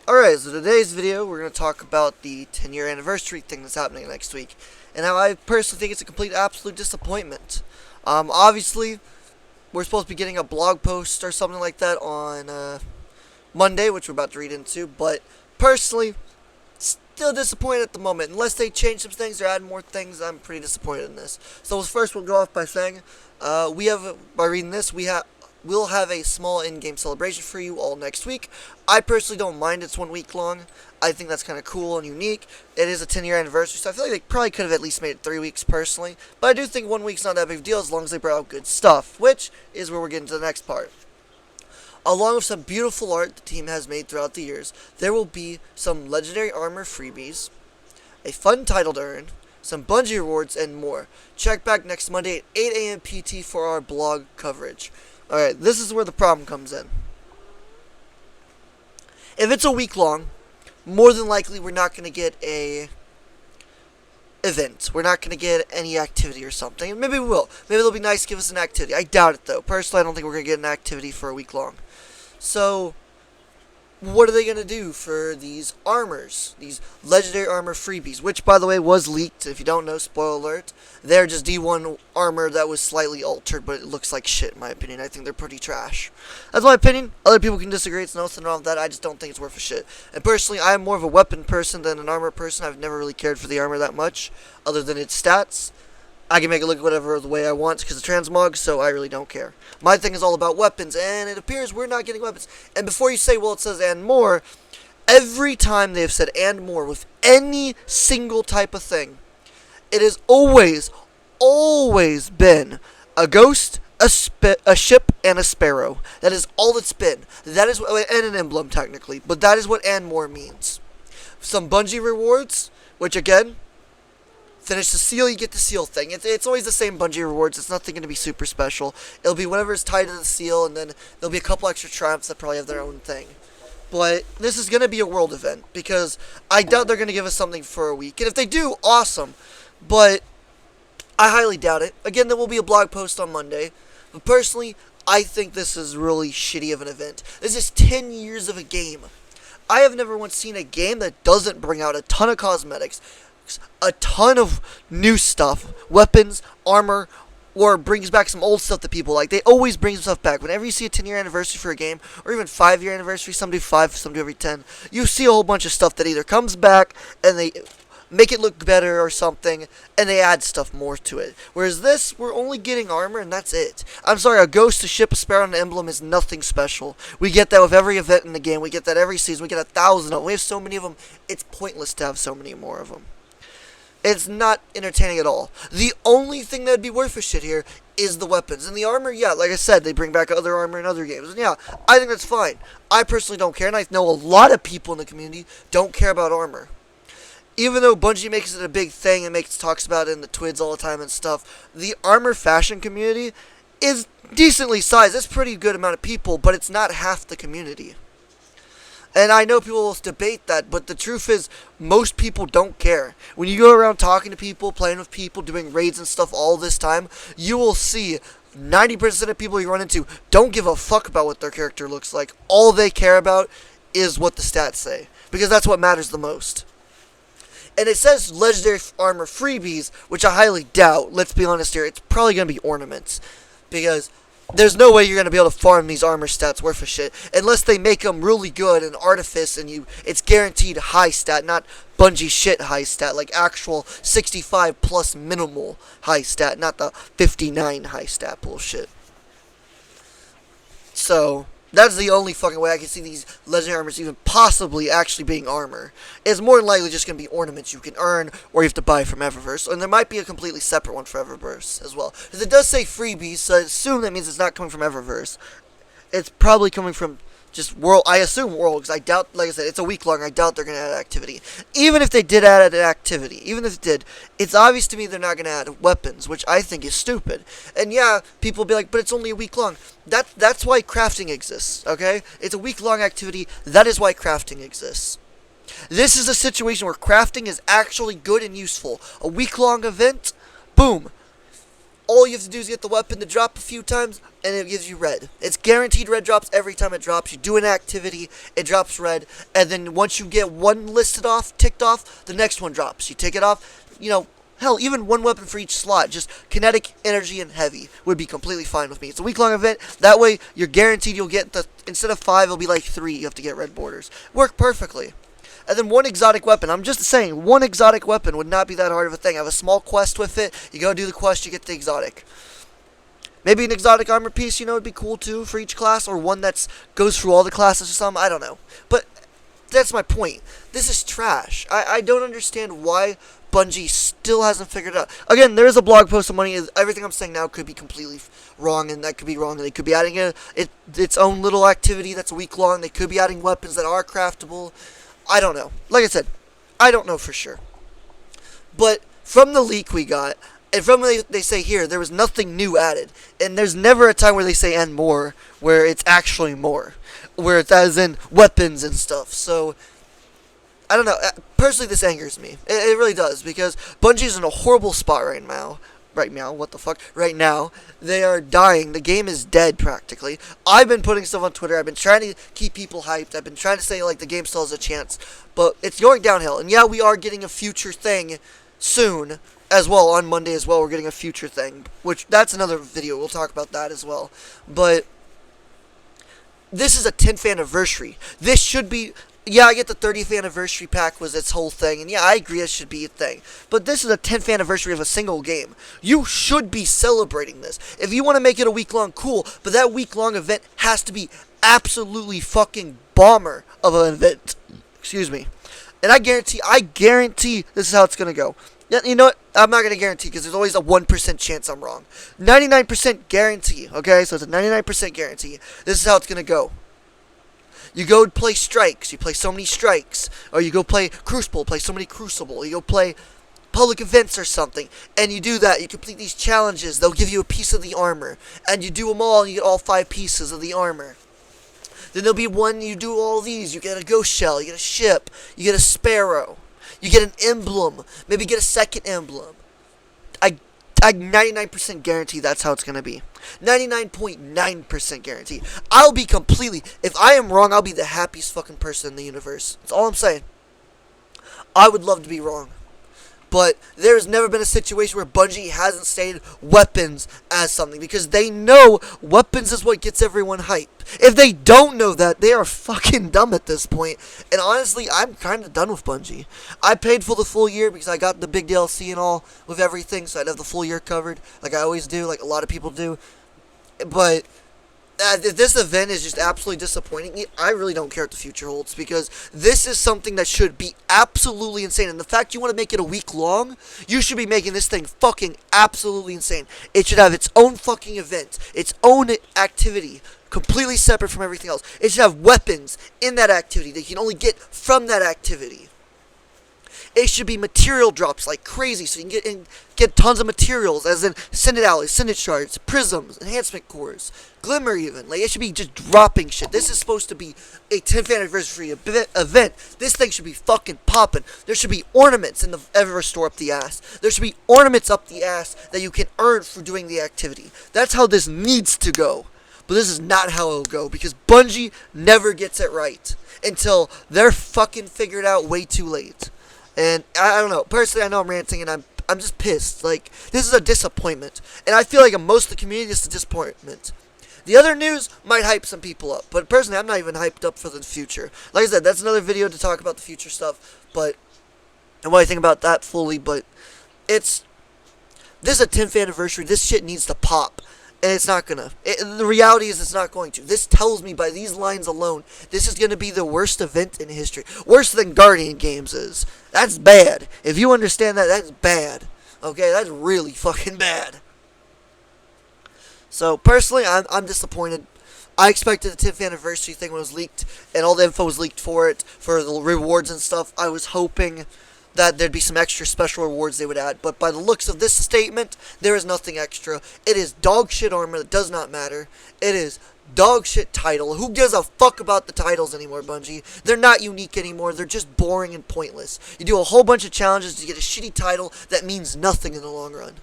Alright, so today's video, we're going to talk about the 10-year anniversary thing that's happening next week, and how I personally think it's a complete absolute disappointment. Obviously, we're supposed to be getting a blog post or something like that on Monday, which we're about to read into, but personally, still disappointed at the moment. Unless they change some things or add more things, I'm pretty disappointed in this. So first, we'll go off by saying, by reading this, we'll have a small in-game celebration for you all next week. I personally don't mind it's 1 week long. I think that's kind of cool and unique. It is a 10-year anniversary, so I feel like they probably could have at least made it 3 weeks personally. But I do think 1 week's not that big of a deal as long as they brought out good stuff, which is where we're getting to the next part. Along with some beautiful art the team has made throughout the years, there will be some legendary armor freebies, a fun title to earn, some Bungie rewards, and more. Check back next Monday at 8 a.m. PT for our blog coverage. Alright, this is where the problem comes in. If it's a week long, more than likely we're not going to get a event. We're not going to get any activity or something. Maybe we will. Maybe they'll be nice to give us an activity. I doubt it, though. Personally, I don't think we're going to get an activity for a week long. So, what are they going to do for these armors? These legendary armor freebies, which, by the way, was leaked. If you don't know, spoiler alert. They're just D1 armor that was slightly altered, but it looks like shit, in my opinion. I think they're pretty trash. That's my opinion. Other people can disagree. It's nothing wrong with that. I just don't think it's worth a shit. And personally, I'm more of a weapon person than an armor person. I've never really cared for the armor that much, other than its stats. I can make it look whatever the way I want because of transmog, so I really don't care. My thing is all about weapons, and it appears we're not getting weapons. And before you say, well, it says and more, every time they've said and more with any single type of thing, it has always been a ghost, a ship, and a sparrow. That is all it's been. That is, and an emblem, technically, but that is what and more means. Some Bungie rewards, which again, finish the seal, you get the seal thing. It's always the same Bungie rewards. It's nothing going to be super special. It'll be whatever is tied to the seal, and then there'll be a couple extra triumphs that probably have their own thing. But this is going to be a world event, because I doubt they're going to give us something for a week. And if they do, awesome. But I highly doubt it. Again, there will be a blog post on Monday. But personally, I think this is really shitty of an event. This is 10 years of a game. I have never once seen a game that doesn't bring out a ton of cosmetics, a ton of new stuff, weapons, armor, or brings back some old stuff that people like. They always bring stuff back. Whenever you see a 10-year anniversary for a game, or even 5-year anniversary, some do 5, some do every 10, you see a whole bunch of stuff that either comes back and they make it look better or something, and they add stuff more to it. Whereas this, we're only getting armor and that's it. I'm sorry, a ghost, a ship, a sparrow, and an emblem is nothing special. We get that with every event in the game. We get that every season. We get 1,000 of them. We have so many of them, it's pointless to have so many more of them. It's not entertaining at all. The only thing that would be worth a shit here is the weapons. And the armor, yeah, like I said, they bring back other armor in other games. And yeah, I think that's fine. I personally don't care, and I know a lot of people in the community don't care about armor. Even though Bungie makes it a big thing and talks about it in the twids all the time and stuff, the armor fashion community is decently sized. It's a pretty good amount of people, but it's not half the community. And I know people will debate that, but the truth is, most people don't care. When you go around talking to people, playing with people, doing raids and stuff all this time, you will see 90% of people you run into don't give a fuck about what their character looks like. All they care about is what the stats say, because that's what matters the most. And it says legendary armor freebies, which I highly doubt. Let's be honest here, it's probably going to be ornaments, because there's no way you're going to be able to farm these armor stats worth of shit unless they make them really good and artifice and it's guaranteed high stat, not Bungie shit high stat, like actual 65 plus minimal high stat, not the 59 high stat bullshit. So that's the only fucking way I can see these legendary armors even possibly actually being armor. It's more than likely just going to be ornaments you can earn or you have to buy from Eververse. And there might be a completely separate one for Eververse as well. Because it does say freebies, so I assume that means it's not coming from Eververse. It's probably coming from just World. I assume World, because I doubt, like I said, it's a week long. I doubt they're going to add activity. Even if they did add an activity, even if it did, it's obvious to me they're not going to add weapons, which I think is stupid. And yeah, people will be like, but it's only a week long. That's why crafting exists, okay? It's a week long activity. That is why crafting exists. This is a situation where crafting is actually good and useful. A week long event, boom. All you have to do is get the weapon to drop a few times, and it gives you red. It's guaranteed red drops every time it drops. You do an activity, it drops red, and then once you get one ticked off, the next one drops. You take it off, hell, even one weapon for each slot, just kinetic, energy, and heavy would be completely fine with me. It's a week-long event. That way, you're guaranteed you'll get instead of 5, it'll be like 3 you have to get red borders. Work perfectly. And then one exotic weapon. I'm just saying, one exotic weapon would not be that hard of a thing. I have a small quest with it. You go do the quest, you get the exotic. Maybe an exotic armor piece, would be cool too for each class, or one that goes through all the classes or something. I don't know. But that's my point. This is trash. I don't understand why Bungie still hasn't figured it out. Again, there is a blog post on money. Everything I'm saying now could be completely wrong, and that could be wrong. They could be adding its own little activity that's a week long. They could be adding weapons that are craftable. I don't know. Like I said, I don't know for sure. But from the leak we got, and from what they say here, there was nothing new added. And there's never a time where they say and more, where it's actually more. Where it's as in weapons and stuff. So, I don't know. Personally, this angers me. It really does, because Bungie's in a horrible spot right now. Right now, they are dying. The game is dead, practically. I've been putting stuff on Twitter. I've been trying to keep people hyped. I've been trying to say, the game still has a chance. But it's going downhill. And yeah, we are getting a future thing soon as well. On Monday as well, we're getting a future thing. Which, that's another video. We'll talk about that as well. But this is a 10th anniversary. This should be... Yeah, I get the 30th anniversary pack was its whole thing, and yeah, I agree it should be a thing. But this is a 10th anniversary of a single game. You should be celebrating this. If you want to make it a week-long, cool, but that week-long event has to be absolutely fucking bomber of an event. Excuse me. And I guarantee this is how it's going to go. You know what? I'm not going to guarantee, because there's always a 1% chance I'm wrong. 99% guarantee, okay? So it's a 99% guarantee. This is how it's going to go. You go play strikes, you play so many strikes. Or you go play Crucible, play so many Crucible. You go play public events or something. And you do that, you complete these challenges. They'll give you a piece of the armor. And you do them all, and you get all 5 pieces of the armor. Then there'll be one, you do all these. You get a ghost shell, you get a ship, you get a sparrow. You get an emblem, maybe get a second emblem. I 99% guarantee that's how it's going to be. 99.9% guarantee. I'll be completely... If I am wrong, I'll be the happiest fucking person in the universe. That's all I'm saying. I would love to be wrong. But there's never been a situation where Bungie hasn't stated weapons as something. Because they know weapons is what gets everyone hype. If they don't know that, they are fucking dumb at this point. And honestly, I'm kind of done with Bungie. I paid for the full year because I got the big DLC and all with everything. So I'd have the full year covered. Like I always do. Like a lot of people do. But... this event is just absolutely disappointing. I really don't care what the future holds, because this is something that should be absolutely insane. And the fact you want to make it a week long, you should be making this thing fucking absolutely insane. It should have its own fucking event, its own activity, completely separate from everything else. It should have weapons in that activity that you can only get from that activity. It should be material drops like crazy, so you can get tons of materials, as in Synod alloys, Synod shards, prisms, enhancement cores, glimmer even. Like, it should be just dropping shit. This is supposed to be a 10th anniversary event. This thing should be fucking popping. There should be ornaments in the Ever Store up the ass. There should be ornaments up the ass that you can earn for doing the activity. That's how this needs to go. But this is not how it'll go, because Bungie never gets it right until they're fucking figured out way too late. And I don't know. Personally, I know I'm ranting, and I'm just pissed. Like, this is a disappointment. And I feel like in most of the community, this is a disappointment. The other news might hype some people up. But personally, I'm not even hyped up for the future. Like I said, that's another video to talk about the future stuff. But, and what I think about that fully. But, this is a 10th anniversary. This shit needs to pop. And it's not gonna. The reality is it's not going to. This tells me by these lines alone, this is gonna be the worst event in history. Worse than Guardian Games is. That's bad. If you understand that, that's bad. Okay, that's really fucking bad. So, personally, I'm disappointed. I expected the 10th anniversary thing when it was leaked, and all the info was leaked for it, for the rewards and stuff. I was hoping that there'd be some extra special rewards they would add, but by the looks of this statement, there is nothing extra. It is dog shit armor that does not matter. It is dog shit title. Who gives a fuck about the titles anymore, Bungie? They're not unique anymore. They're just boring and pointless. You do a whole bunch of challenges to get a shitty title that means nothing in the long run.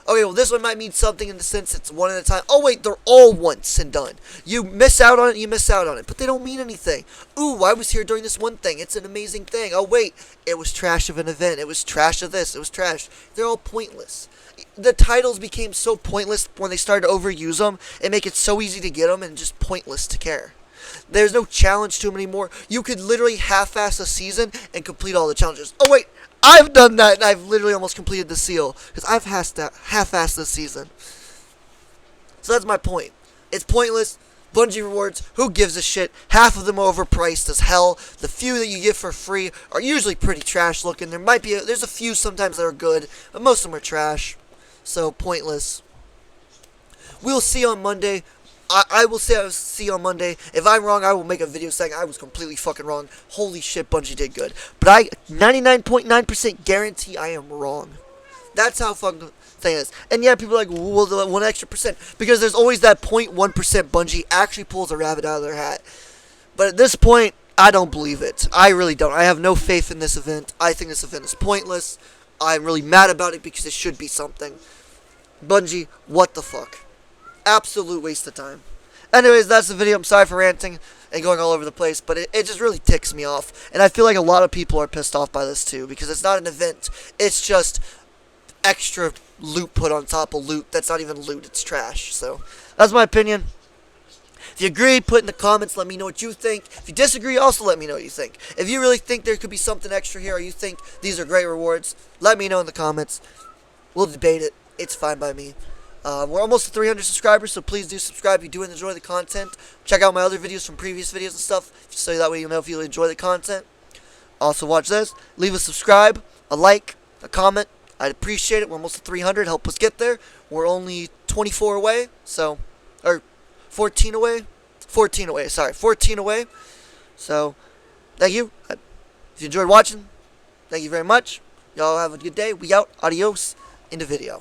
Okay, well, this one might mean something in the sense it's one at a time. Oh, wait, they're all once and done. You miss out on it, you miss out on it. But they don't mean anything. Ooh, I was here during this one thing. It's an amazing thing. Oh, wait, it was trash of an event. It was trash of this. It was trash. They're all pointless. The titles became so pointless when they started to overuse them and make it so easy to get them and just pointless to care. There's no challenge to them anymore. You could literally half-ass a season and complete all the challenges. Oh, wait. I've done that, and I've literally almost completed the seal, because I've half-assed this season. So that's my point. It's pointless. Bungie rewards, who gives a shit? Half of them are overpriced as hell. The few that you get for free are usually pretty trash looking. There's a few sometimes that are good, but most of them are trash. So, pointless. We'll see on Monday. I will say I'll see you on Monday. If I'm wrong, I will make a video saying I was completely fucking wrong. Holy shit, Bungie did good. But I 99.9% guarantee I am wrong. That's how fucking thing is. And yeah, people are like, well, the 1 extra percent. Because there's always that 0.1% Bungie actually pulls a rabbit out of their hat. But at this point, I don't believe it. I really don't. I have no faith in this event. I think this event is pointless. I'm really mad about it because it should be something. Bungie, what the fuck? Absolute waste of time. Anyways, that's the video. I'm sorry for ranting and going all over the place, but it just really ticks me off. And I feel like a lot of people are pissed off by this too, because it's not an event. It's just extra loot put on top of loot. That's not even loot. It's trash. So, that's my opinion. If you agree, put in the comments. Let me know what you think. If you disagree, also let me know what you think. If you really think there could be something extra here, or you think these are great rewards, let me know in the comments. We'll debate it. It's fine by me. We're almost to 300 subscribers, so please do subscribe if you do enjoy the content. Check out my other videos from previous videos and stuff, so that way you'll know if you enjoy the content. Also, watch this. Leave a subscribe, a like, a comment. I'd appreciate it. We're almost to 300. Help us get there. We're only 24 away, or 14 away. 14 away, sorry. 14 away. So, thank you. If you enjoyed watching, thank you very much. Y'all have a good day. We out. Adios. In the video.